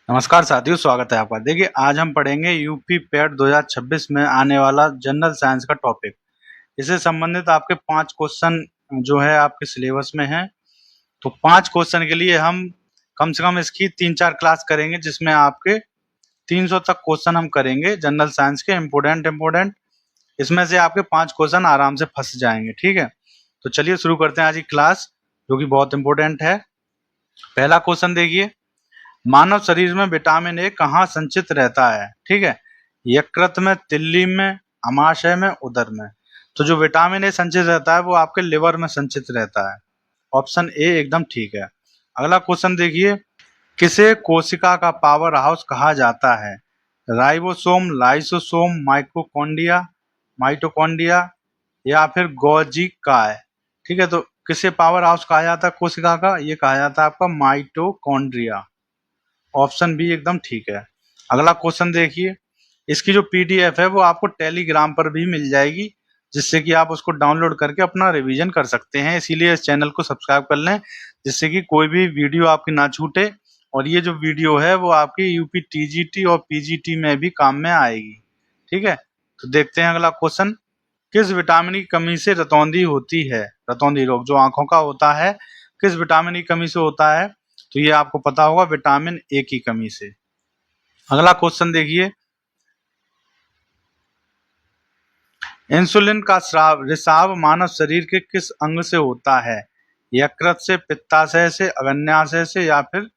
नमस्कार साथियों, स्वागत है आपका। देखिए, आज हम पढ़ेंगे यूपी पैट 2026 में आने वाला जनरल साइंस का टॉपिक। इससे संबंधित आपके 5 क्वेश्चन जो है आपके सिलेबस में हैं। तो 5 क्वेश्चन के लिए हम कम से कम इसकी 3-4 क्लास करेंगे, जिसमें आपके 300 तक क्वेश्चन हम करेंगे जनरल साइंस के इम्पोर्टेंट। इसमें से आपके 5 क्वेश्चन आराम से फंस जाएंगे, ठीक है। तो चलिए शुरू करते हैं आज की क्लास, जो कि बहुत इंपॉर्टेंट है। पहला क्वेश्चन देखिए, मानव शरीर में विटामिन ए कहाँ संचित रहता है? ठीक है, यकृत में, तिल्ली में, अमाशय में, उदर में। तो जो विटामिन ए संचित रहता है वो आपके लिवर में संचित रहता है। ऑप्शन ए एकदम ठीक है। अगला क्वेश्चन देखिए, किसे कोशिका का पावर हाउस कहा जाता है? राइबोसोम, लाइसोसोम, माइटोकॉन्ड्रिया या फिर गोल्जी काय। ठीक है, तो किसे पावर हाउस कहा जाता है कोशिका का? ये कहा जाता है आपका माइटोकॉन्ड्रिया। ऑप्शन बी एकदम ठीक है। अगला क्वेश्चन देखिए, इसकी जो पीडीएफ है वो आपको टेलीग्राम पर भी मिल जाएगी, जिससे कि आप उसको डाउनलोड करके अपना रिवीजन कर सकते हैं। इसीलिए इस चैनल को सब्सक्राइब कर लें, जिससे कि कोई भी वीडियो आपकी ना छूटे। और ये जो वीडियो है वो आपकी यूपी टीजीटी और पीजीटी में भी काम में आएगी। ठीक है, तो देखते हैं अगला क्वेश्चन। किस विटामिन की कमी से रतौंधी होती है? रतौंधी रोग जो आंखों का होता है, किस विटामिन की कमी से होता है? तो ये आपको पता होगा, विटामिन ए की कमी से। अगला क्वेश्चन देखिए, इंसुलिन का रिसाव मानव शरीर के किस अंग से होता है? यकृत से, पित्ताशय से, अग्न्याशय से या फिर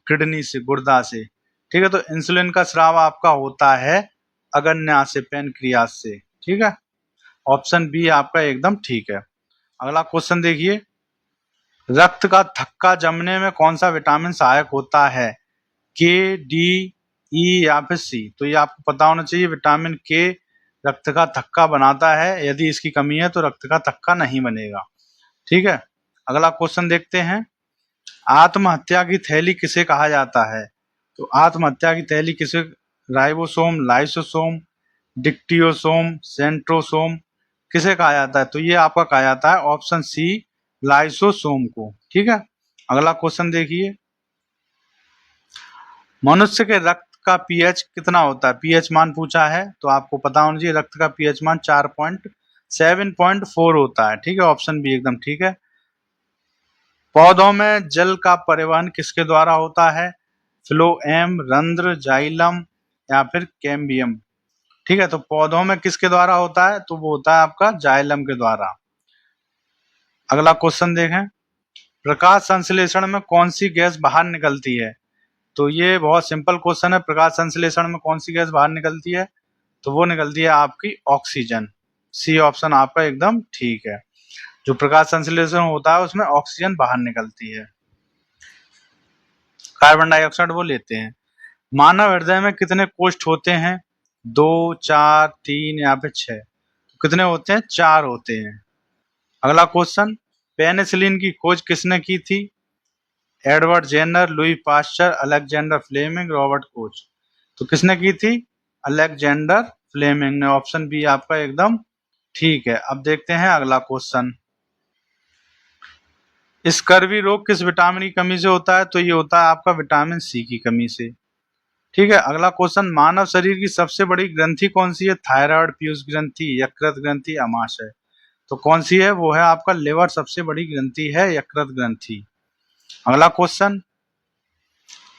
किडनी से, गुर्दा से। ठीक है, तो इंसुलिन का स्राव आपका होता है अग्न्याशय, पैनक्रियास से। ठीक है, ऑप्शन बी आपका एकदम ठीक है। अगला क्वेश्चन देखिए, रक्त का थक्का जमने में कौन सा विटामिन सहायक होता है? के, डी, ई या फिर सी। तो ये आपको पता होना चाहिए, विटामिन के रक्त का थक्का बनाता है। यदि इसकी कमी है तो रक्त का थक्का नहीं बनेगा। ठीक है, अगला क्वेश्चन देखते हैं, आत्महत्या की थैली किसे कहा जाता है? तो आत्महत्या की थैली किसे? राइबोसोम, लाइसोसोम, डिक्टियोसोम, सेंट्रोसोम, किसे कहा जाता है? तो ये आपका कहा जाता है ऑप्शन सी, लाइसोसोम को। ठीक है, अगला क्वेश्चन देखिए, मनुष्य के रक्त का पीएच कितना होता है? पीएच मान पूछा है, तो आपको पता होना चाहिए रक्त का पीएच मान 7.4 होता है। ठीक है, ऑप्शन बी एकदम ठीक है। पौधों में जल का परिवहन किसके द्वारा होता है? फ्लोएम, रंध्र, जाइलम या फिर कैम्बियम। ठीक है, तो पौधों में किसके द्वारा होता है? तो वो होता है आपका जाइलम के द्वारा। अगला क्वेश्चन देखें, प्रकाश संश्लेषण में कौन सी गैस बाहर निकलती है? तो ये बहुत सिंपल क्वेश्चन है। प्रकाश संश्लेषण में कौन सी गैस बाहर निकलती है? तो वो निकलती है आपकी ऑक्सीजन। सी ऑप्शन आपका एकदम ठीक है। जो प्रकाश संश्लेषण होता है उसमें ऑक्सीजन बाहर निकलती है, कार्बन डाइऑक्साइड वो लेते हैं। मानव हृदय में कितने कोष्ठ होते हैं? 2, 4, 3 या फिर 6। कितने होते हैं? 4 होते हैं। अगला क्वेश्चन, पेनिसिलिन की खोज किसने की थी? Edward Jenner, Louis Pasteur, Alexander Fleming, Robert Koch. तो किसने की थी? अलेक्जेंडर फ्लेमिंग ने। ऑप्शन बी आपका एकदम ठीक है। अब देखते हैं अगला क्वेश्चन, स्कर्वी रोग किस विटामिन की कमी से होता है? तो ये होता है आपका विटामिन सी की कमी से। ठीक है, अगला क्वेश्चन, मानव शरीर की सबसे बड़ी ग्रंथि कौन सी है? थायराइड, पीयूष ग्रंथि, यकृत ग्रंथि, अमाशय। तो कौन सी है? वो है आपका लिवर सबसे बड़ी ग्रंथि है, यकृत ग्रंथि। अगला क्वेश्चन,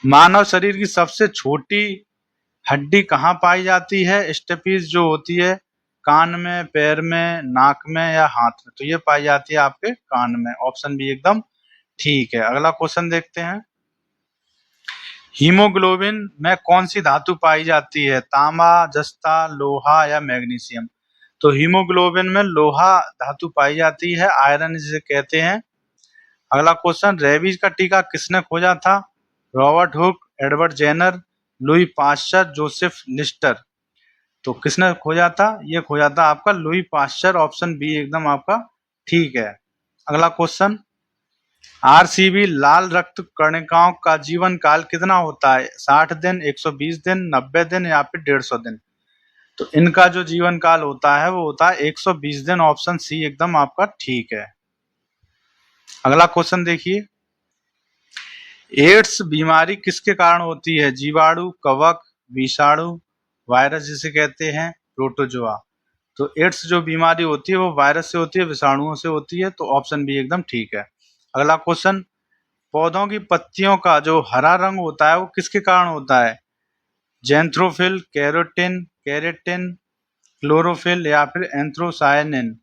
मानव शरीर की सबसे छोटी हड्डी कहाँ पाई जाती है? स्टेपीज जो होती है, कान में, पैर में, नाक में या हाथ में। तो ये पाई जाती है आपके कान में। ऑप्शन बी एकदम ठीक है। अगला क्वेश्चन देखते हैं, हीमोग्लोबिन में कौन सी धातु पाई जाती है? तांबा, जस्ता, लोहा या मैग्नीशियम। तो हीमोग्लोबिन में लोहा धातु पाई जाती है, आयरन जिसे कहते हैं। अगला क्वेश्चन, रेबीज का टीका किसने खोजा था? Robert Hooke, Edward Jenner, Louis Pasteur, Joseph Lister. तो किसने खोजा था? ये खोजा था आपका लुई पास्चर। ऑप्शन बी एकदम आपका ठीक है। अगला क्वेश्चन, आरसीबी लाल रक्त कणिकाओं का जीवन काल कितना होता है? 60 दिन, 120 दिन, 90 दिन या फिर 150 दिन। तो इनका जो जीवन काल होता है वो होता है 120 दिन। ऑप्शन सी एकदम आपका ठीक है। अगला क्वेश्चन देखिए, एड्स बीमारी किसके कारण होती है? जीवाणु, कवक, विषाणु, वायरस जिसे कहते हैं, प्रोटोजोआ। तो एड्स जो बीमारी होती है वो वायरस से होती है, विषाणुओं से होती है। तो ऑप्शन बी एकदम ठीक है। अगला क्वेश्चन, पौधों की पत्तियों का जो हरा रंग होता है वो किसके कारण होता है? जेंथ्रोफिल, कैरोटिन, केरेटिन, क्लोरोफिल या फिर एंथ्रोसायनिन।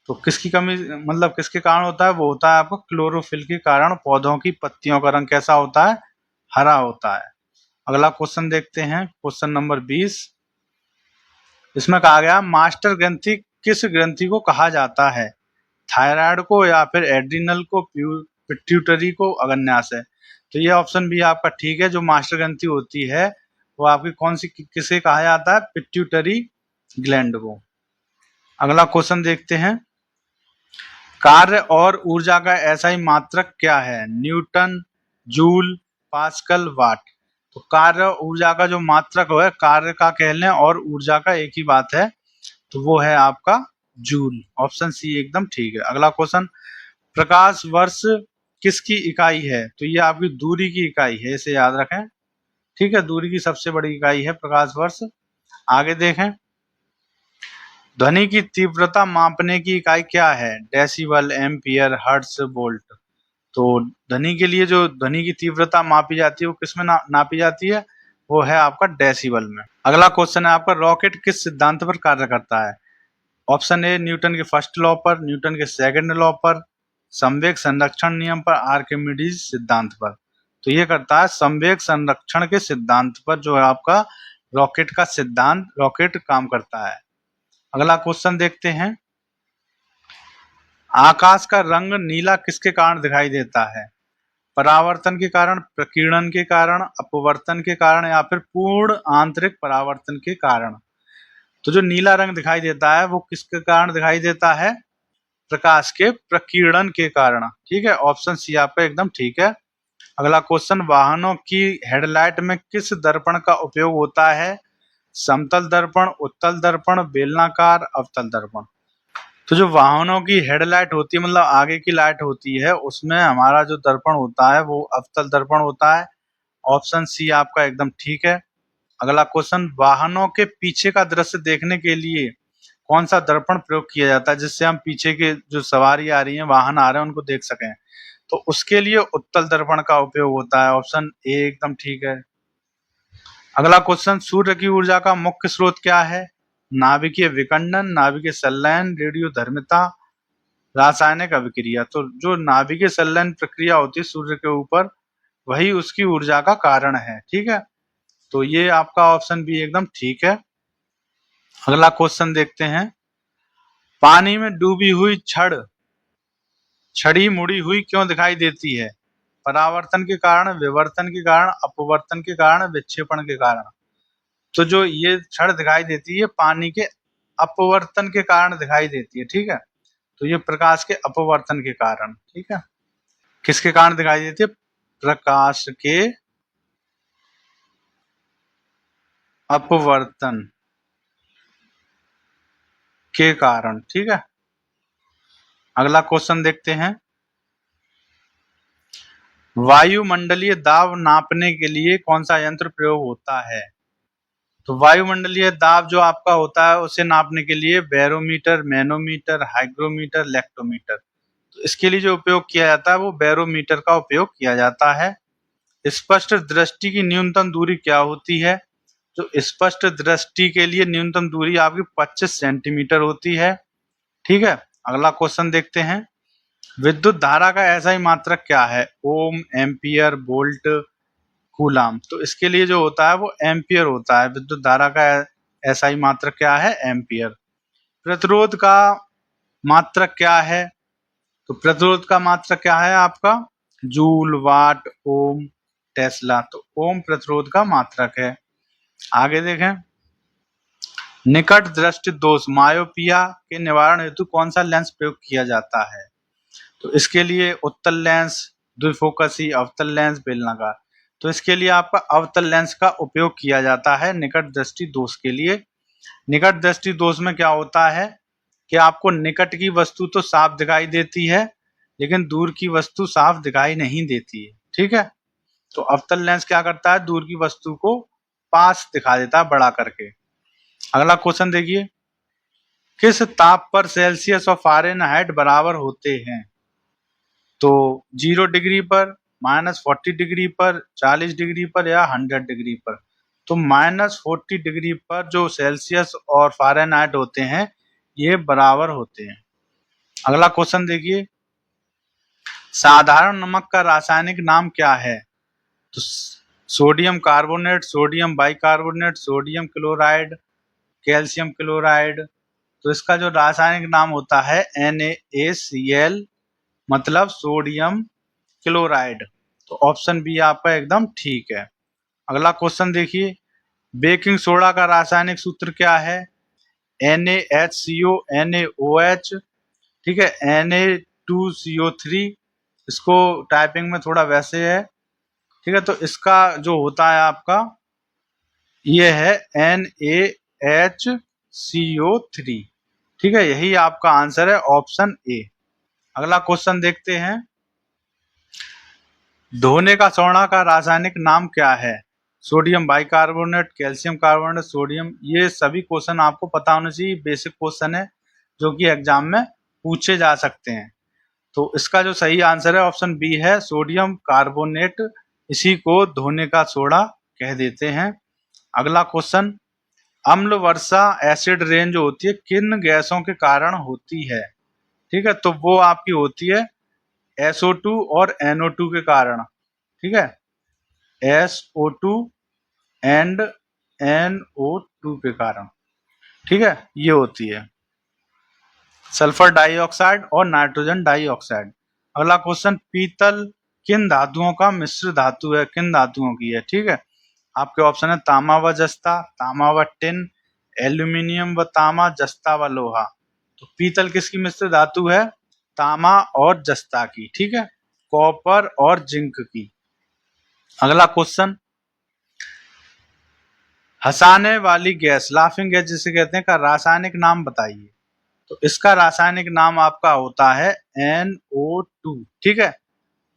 तो किसकी कमी, मतलब किसके कारण होता है? वो होता है आपको क्लोरोफिल के कारण पौधों की पत्तियों का रंग कैसा होता है? हरा होता है। अगला क्वेश्चन देखते हैं, क्वेश्चन नंबर 20। इसमें कहा गया मास्टर ग्रंथि किस ग्रंथि को कहा जाता है? थायराइड को या फिर एड्रिनल को, पिट्यूटरी को, अग्न्याशय। तो ये ऑप्शन भी आपका ठीक है। जो मास्टर ग्रंथि होती है वो आपकी कौन सी, किसे कहा जाता है? पिट्यूटरी ग्लैंड को। अगला क्वेश्चन देखते हैं, कार्य और ऊर्जा का SI मात्रक क्या है? न्यूटन, जूल, पास्कल, वाट। तो कार्य और ऊर्जा का जो मात्रक है, कार्य का कह लें और ऊर्जा का एक ही बात है, तो वो है आपका जूल। ऑप्शन सी एकदम ठीक है। अगला क्वेश्चन, प्रकाश वर्ष किसकी इकाई है? तो ये आपकी दूरी की इकाई है, इसे याद रखें। ठीक है, दूरी की सबसे बड़ी इकाई है प्रकाश वर्ष। आगे देखें, ध्वनि की तीव्रता मापने की इकाई क्या है? Decibel, ampere, hertz, volt. तो ध्वनि के लिए जो ध्वनि की तीव्रता मापी जाती है वो किसमें नापी जाती है? वो है आपका डेसिबल में। अगला क्वेश्चन है आपका, रॉकेट किस सिद्धांत पर कार्य करता है? ऑप्शन ए न्यूटन के फर्स्ट लॉ पर, न्यूटन के सेकंड लॉ पर, संवेग संरक्षण नियम पर, आर्किमिडीज सिद्धांत पर। तो ये करता है संवेग संरक्षण के सिद्धांत पर, जो है आपका रॉकेट का सिद्धांत, रॉकेट काम करता है। अगला क्वेश्चन देखते हैं, आकाश का रंग नीला किसके कारण दिखाई देता है? परावर्तन के कारण, प्रकीर्णन के कारण, अपवर्तन के कारण या फिर पूर्ण आंतरिक परावर्तन के कारण। तो जो नीला रंग दिखाई देता है वो किसके कारण दिखाई देता है? प्रकाश के प्रकीर्णन के कारण। ठीक है, ऑप्शन सी आपका एकदम ठीक है। अगला क्वेश्चन, वाहनों की हेडलाइट में किस दर्पण का उपयोग होता है? समतल दर्पण, उत्तल दर्पण, बेलनाकार, अवतल दर्पण। तो जो वाहनों की हेडलाइट होती है, मतलब आगे की लाइट होती है, उसमें हमारा जो दर्पण होता है वो अवतल दर्पण होता है। ऑप्शन सी आपका एकदम ठीक है। अगला क्वेश्चन, वाहनों के पीछे का दृश्य देखने के लिए कौन सा दर्पण प्रयोग किया जाता है, जिससे हम पीछे के जो सवारी आ रही है, वाहन आ रहे हैं, उनको देख सकें? तो उसके लिए उत्तल दर्पण का उपयोग होता है। ऑप्शन ए एकदम ठीक है। अगला क्वेश्चन, सूर्य की ऊर्जा का मुख्य स्रोत क्या है? नाभिकीय विखंडन, नाभिकीय संलयन, रेडियोधर्मिता, रासायनिक अभिक्रिया। तो जो नाभिकीय संलयन प्रक्रिया होती है सूर्य के ऊपर, वही उसकी ऊर्जा का कारण है। ठीक है, तो ये आपका ऑप्शन भी एकदम ठीक है। अगला क्वेश्चन देखते हैं, पानी में डूबी हुई छड़ी मुड़ी हुई क्यों दिखाई देती है? परावर्तन के कारण, विवर्तन के कारण, अपवर्तन के कारण, विक्षेपण के कारण। तो जो ये छड़ दिखाई देती है पानी के अपवर्तन के कारण दिखाई देती है। ठीक है, तो ये प्रकाश के अपवर्तन के कारण। ठीक है, किसके कारण दिखाई देती है? प्रकाश के अपवर्तन के कारण। ठीक है, अगला क्वेश्चन देखते हैं, वायुमंडलीय दाब नापने के लिए कौन सा यंत्र प्रयोग होता है? तो वायुमंडलीय दाब जो आपका होता है उसे नापने के लिए बैरोमीटर, मैनोमीटर, हाइग्रोमीटर, लेक्टोमीटर। तो इसके लिए जो उपयोग किया जाता है वो बैरोमीटर का उपयोग किया जाता है। स्पष्ट दृष्टि की न्यूनतम दूरी क्या होती है? तो स्पष्ट दृष्टि के लिए न्यूनतम दूरी आपकी 25 सेंटीमीटर होती है। ठीक है, अगला क्वेश्चन देखते हैं, विद्युत धारा का SI मात्रक क्या है? ओम, एम्पियर, वोल्ट, कूलाम। तो इसके लिए जो होता है वो एम्पियर होता है। विद्युत धारा का SI मात्रक क्या है? एम्पियर। प्रतिरोध का मात्रक क्या है? तो प्रतिरोध का मात्रक क्या है आपका? जूल, वाट, ओम, टेस्ला। तो ओम प्रतिरोध का मात्रक है। आगे देखें, निकट दृष्टि दोष मायोपिया के निवारण हेतु कौन सा लेंस प्रयोग किया जाता है? तो इसके लिए उत्तल लेंस, द्विफोकसी, अवतल लेंस, बेलनाकार। तो इसके लिए आपका अवतल लेंस का उपयोग किया जाता है निकट दृष्टि दोष के लिए। निकट दृष्टि दोष में क्या होता है कि आपको निकट की वस्तु तो साफ दिखाई देती है, लेकिन दूर की वस्तु साफ दिखाई नहीं देती है। ठीक है, तो अवतल लेंस क्या करता है, दूर की वस्तु को पास दिखा देता है बड़ा करके। अगला क्वेश्चन देखिए, किस ताप पर सेल्सियस और फ़ारेनहाइट बराबर होते हैं? तो 0 डिग्री पर, -40 डिग्री पर, 40 डिग्री पर या 100 डिग्री पर। तो -40 डिग्री पर जो सेल्सियस और फ़ारेनहाइट होते हैं ये बराबर होते हैं। अगला क्वेश्चन देखिए, साधारण नमक का रासायनिक नाम क्या है? तो sodium carbonate, sodium bicarbonate, sodium chloride, calcium chloride. तो इसका जो रासायनिक नाम होता है NaCl, मतलब सोडियम क्लोराइड। तो ऑप्शन बी आपका एकदम ठीक है। अगला क्वेश्चन देखिए, बेकिंग सोडा का रासायनिक सूत्र क्या है? NaHCO NaOH, ठीक है, Na2CO3। इसको टाइपिंग में थोड़ा वैसे है, ठीक है। तो इसका जो होता है आपका ये है NaHCO3, ठीक है। यही आपका आंसर है ऑप्शन ए। अगला क्वेश्चन देखते हैं, धोने का सोना का रासायनिक नाम क्या है? Sodium bicarbonate, calcium carbonate, sodium. ये सभी क्वेश्चन आपको पता होना चाहिए, बेसिक क्वेश्चन है जो कि एग्जाम में पूछे जा सकते हैं। तो इसका जो सही आंसर है ऑप्शन बी है, सोडियम कार्बोनेट। इसी को धोने का सोडा कह देते हैं। अगला क्वेश्चन, अम्ल वर्षा एसिड रेन जो होती है किन गैसों के कारण होती है? ठीक है, तो वो आपकी होती है SO2 और NO2 के कारण, ठीक है। SO2 एंड NO2 के कारण, ठीक है, ये होती है सल्फर डाइऑक्साइड और नाइट्रोजन डाइऑक्साइड। अगला क्वेश्चन, पीतल किन धातुओं का मिश्र धातु है, किन धातुओं की है? ठीक है, आपके ऑप्शन है तांबा व जस्ता, तांबा व टिन, एल्यूमिनियम व तांबा, जस्ता व लोहा। तो पीतल किसकी मिश्र धातु है? तांबा और जस्ता की, ठीक है, कॉपर और जिंक की। अगला क्वेश्चन, हंसाने वाली गैस, लाफिंग गैस जिसे कहते हैं, का रासायनिक नाम बताइए। तो इसका रासायनिक नाम आपका होता है NO2, ठीक है।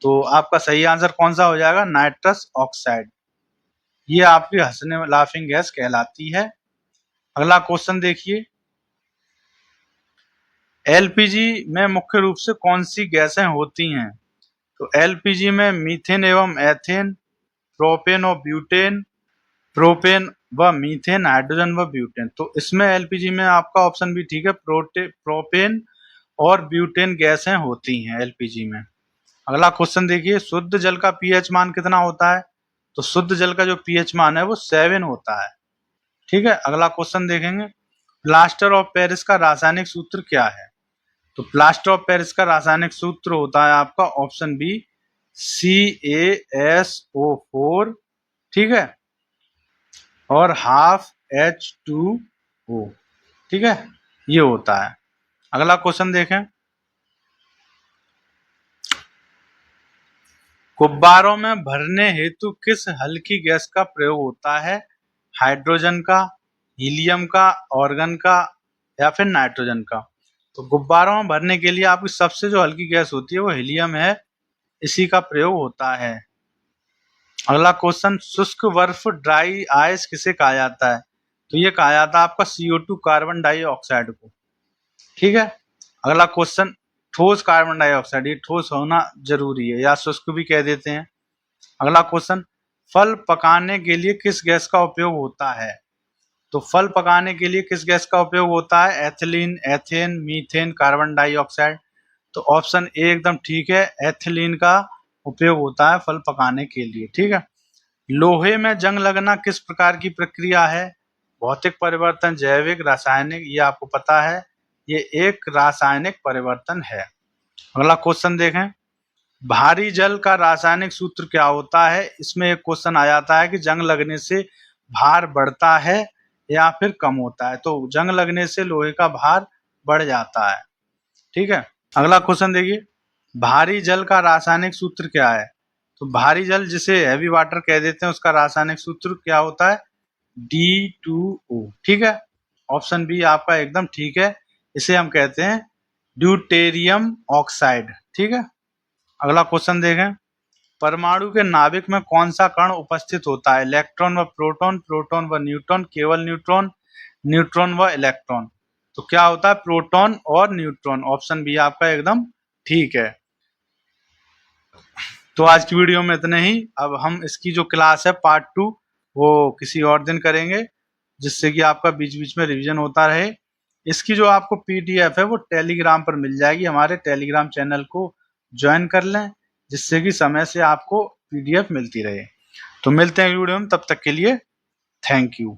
तो आपका सही आंसर कौन सा हो जाएगा? Nitrous oxide. ये आपकी हंसने लाफिंग गैस कहलाती है। अगला क्वेश्चन देखिए, LPG में मुख्य रूप से कौन सी गैसें होती हैं? तो LPG में मीथेन एवं एथेन, प्रोपेन और ब्यूटेन, प्रोपेन व मीथेन, हाइड्रोजन व ब्यूटेन। तो इसमें LPG में आपका ऑप्शन भी ठीक है, प्रोपेन और ब्यूटेन गैसें होती हैं LPG में। अगला क्वेश्चन देखिए, शुद्ध जल का pH मान कितना होता है? तो शुद्ध जल का जो pH मान है वो 7 होता है, ठीक है। अगला क्वेश्चन देखेंगे, प्लास्टर ऑफ पेरिस का रासायनिक सूत्र क्या है? तो प्लास्टर ऑफ पेरिस का रासायनिक सूत्र होता है आपका ऑप्शन बी, CaSO4, ठीक है, और हाफ H2O, ठीक है, ये होता है। अगला क्वेश्चन देखें, गुब्बारों में भरने हेतु किस हल्की गैस का प्रयोग होता है? हाइड्रोजन का, हीलियम का, ऑर्गन का या फिर नाइट्रोजन का। तो गुब्बारों में भरने के लिए आपकी सबसे जो हल्की गैस होती है वो हीलियम है, इसी का प्रयोग होता है। अगला क्वेश्चन, शुष्क बर्फ ड्राई आइस किसे कहा जाता है? तो ये कहा जाता है आपका CO2 कार्बन डाइऑक्साइड को, ठीक है। अगला क्वेश्चन, ठोस कार्बन डाइऑक्साइड, ये ठोस होना जरूरी है या शुष्क भी कह देते हैं। अगला क्वेश्चन, फल पकाने के लिए किस गैस का उपयोग होता है? तो फल पकाने के लिए किस गैस का उपयोग होता है? Ethylene, ethane, methane, carbon dioxide. तो ऑप्शन ए एकदम ठीक है, एथिलीन का उपयोग होता है फल पकाने के लिए, ठीक है। लोहे में जंग लगना किस प्रकार की प्रक्रिया है? भौतिक परिवर्तन, जैविक, रासायनिक, ये आपको पता है, ये एक रासायनिक परिवर्तन है। अगला क्वेश्चन देखें, भारी जल का रासायनिक सूत्र क्या होता है? इसमें एक क्वेश्चन आ जाता है कि जंग लगने से भार बढ़ता है या फिर कम होता है। तो जंग लगने से लोहे का भार बढ़ जाता है, ठीक है। अगला क्वेश्चन देखिए, भारी जल का रासायनिक सूत्र क्या है? तो भारी जल जिसे हैवी वाटर कह देते हैं उसका रासायनिक सूत्र क्या होता है? D2O, ठीक है। ऑप्शन बी आपका एकदम ठीक है, इसे हम कहते हैं ड्यूटेरियम ऑक्साइड, ठीक है। अगला क्वेश्चन देखें, परमाणु के नाभिक में कौन सा कण उपस्थित होता है? इलेक्ट्रॉन व प्रोटॉन, प्रोटॉन व न्यूट्रॉन, केवल न्यूट्रॉन, न्यूट्रॉन व इलेक्ट्रॉन। तो क्या होता है? प्रोटॉन और न्यूट्रॉन। ऑप्शन बी आपका एकदम ठीक है। तो आज की वीडियो में इतने ही। अब हम इसकी जो क्लास है पार्ट 2 वो किसी और दिन करेंगे, जिससे कि आपका बीच बीच में रिवीजन होता रहे। इसकी जो आपको पीडीएफ है वो टेलीग्राम पर मिल जाएगी। हमारे टेलीग्राम चैनल को ज्वाइन कर लें, जिससे कि समय से आपको पीडीएफ मिलती रहे। तो मिलते हैं वीडियो में, तब तक के लिए थैंक यू।